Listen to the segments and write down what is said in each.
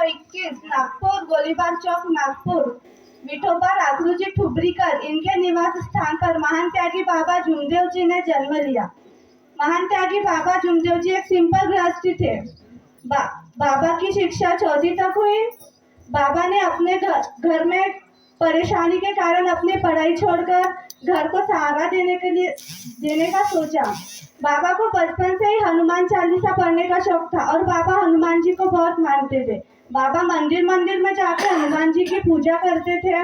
1921 नागपुर, गोलीबार चौक, नागपुर। विठोबा राघुजी ठुबरीकर इनके निवास स्थान पर महान त्यागी बाबा जुमदेव जी ने जन्म लिया। महान त्यागी बाबा जुमदेव जी एक सिंपल गृहस्थी थे। बाबा की शिक्षा 4वीं तक हुई। बाबा ने अपने घर में परेशानी के कारण अपनी पढ़ाई छोड़कर घर को सहारा देने का सोचा। बाबा को बचपन से ही हनुमान चालीसा पढ़ने का शौक था और बाबा हनुमान जी को बहुत मानते थे। बाबा मंदिर में जाकर हनुमान जी की पूजा करते थे।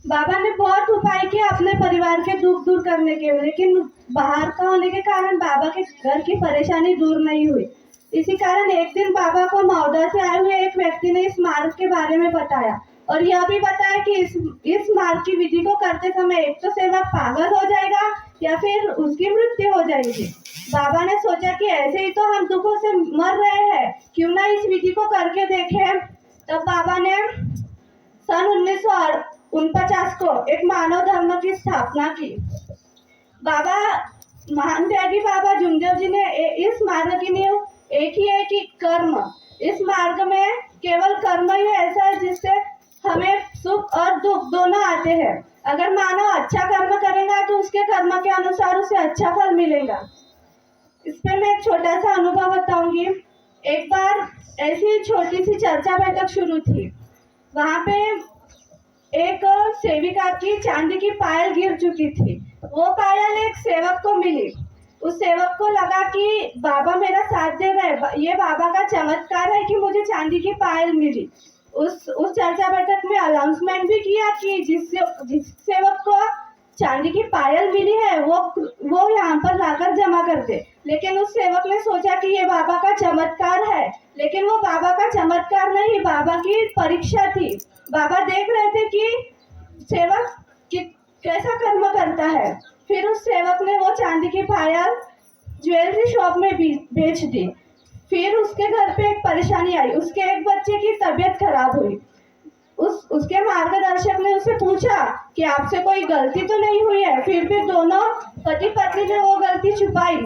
बाबा ने बहुत उपाय किए अपने परिवार के दुख दूर करने के, लेकिन बाहर का होने के कारण बाबा के घर की परेशानी दूर नहीं हुई। इसी कारण एक दिन बाबा को मौदा से आए हुए एक व्यक्ति ने इस मार्ग के बारे में बताया और यह भी बताया कि इस मार्ग की विधि को करते समय एक तो सेवक पागल हो जाएगा या फिर उसकी मृत्यु हो जाएगी। बाबा ने सोचा कि ऐसे ही तो हम दुखों से मर रहे हैं, क्यों ना इस विधि को करके देखें। तब बाबा ने सन 1949 को एक मानव धर्म की स्थापना की। बाबा महान त्यागी बाबा जुमदेव जी ने इस मार्ग की नींव एक ही कर्म। इस मार्ग में केवल कर्म ही ऐसा है जिससे हमें सुख और दुख दोनों आते हैं। अगर मानव अच्छा कर्म करेगा तो उसके कर्म के अनुसार उसे अच्छा फल मिलेगा। इस पे मैं एक छोटा सा अनुभव बताऊंगी। एक बार ऐसी छोटी सी चर्चा बैठक शुरू थी। वहाँ पे एक सेविका की चांदी की पायल गिर चुकी थी। वो पायल एक सेवक को मिली। उस सेवक को लगा कि बाबा मेरा साथ दे रहे, ये बाबा का चमत्कार है कि मुझे चांदी की पायल मिली। उस चर्चा बैठक में अनाउंसमेंट भी किया कि जिस सेवक को चांदी की पायल मिली है वो यहाँ पर लाकर जमा कर दे। लेकिन उस सेवक ने सोचा कि ये बाबा का चमत्कार है, लेकिन वो बाबा का चमत्कार नहीं, बाबा की परीक्षा थी। बाबा देख रहे थे कि सेवक कैसा कर्म करता है। फिर उस सेवक ने वो चांदी की पायल ज्वेलरी शॉप में बेच दी। फिर उसके घर पे एक परेशानी आई। उसके एक बच्चे की तबीयत खराब हुई। उसके मार्गदर्शक ने उससे पूछा कि आपसे कोई गलती तो नहीं हुई है। फिर भी दोनों पति पत्नी ने वो गलती छुपाई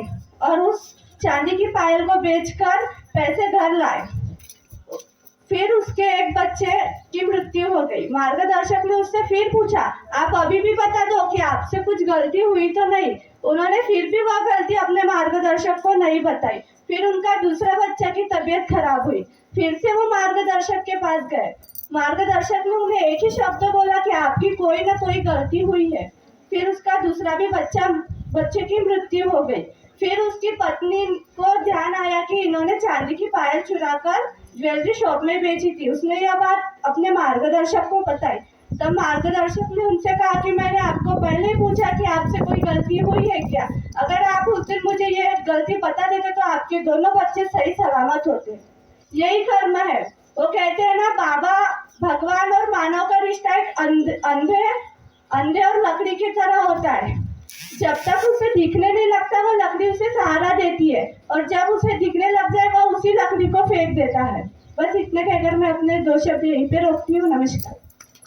और उस चांदी की पायल को बेचकर पैसे घर लाए। फिर उसके एक बच्चे की मृत्यु हो गई। मार्गदर्शक ने उससे फिर पूछा, आप अभी भी बता दो कि आपसे कुछ गलती हुई तो नहीं। उन्होंने फिर भी वह गलती अपने मार्गदर्शक को नहीं बताई। फिर उनका दूसरा बच्चा की तबीयत खराब हुई। फिर से वो मार्गदर्शक के पास गए। मार्गदर्शक ने उन्हें एक ही शब्द बोला कि आपकी कोई ना कोई गलती हुई है। फिर उसका दूसरा भी बच्चे की मृत्यु हो गई। फिर उसकी पत्नी को ध्यान आया कि इन्होंने चांदी की पायल चुराकर ज्वेलरी शॉप में बेची थी। उसने यह बात अपने मार्गदर्शक को बताई। तब मार्गदर्शक ने उनसे कहा कि मैंने आपको पहले ही पूछा कि आपसे कोई गलती हुई है क्या। अगर आप उस दिन मुझे ये गलती बता देते तो आपके दोनों बच्चे सही सलामत होते। यही कर्म है। वो कहते हैं ना, बाबा भगवान और मानव का रिश्ता एक अंधे और लकड़ी की तरह होता है। जब तक उसे दिखने नहीं लगता वो लकड़ी उसे सहारा देती है, और जब उसे दिखने लग जाए वो उसी लकड़ी को फेंक देता है। बस इतने कहकर मैं अपने 2 शब्द यहीं पे रोकती हूँ। नमस्कार।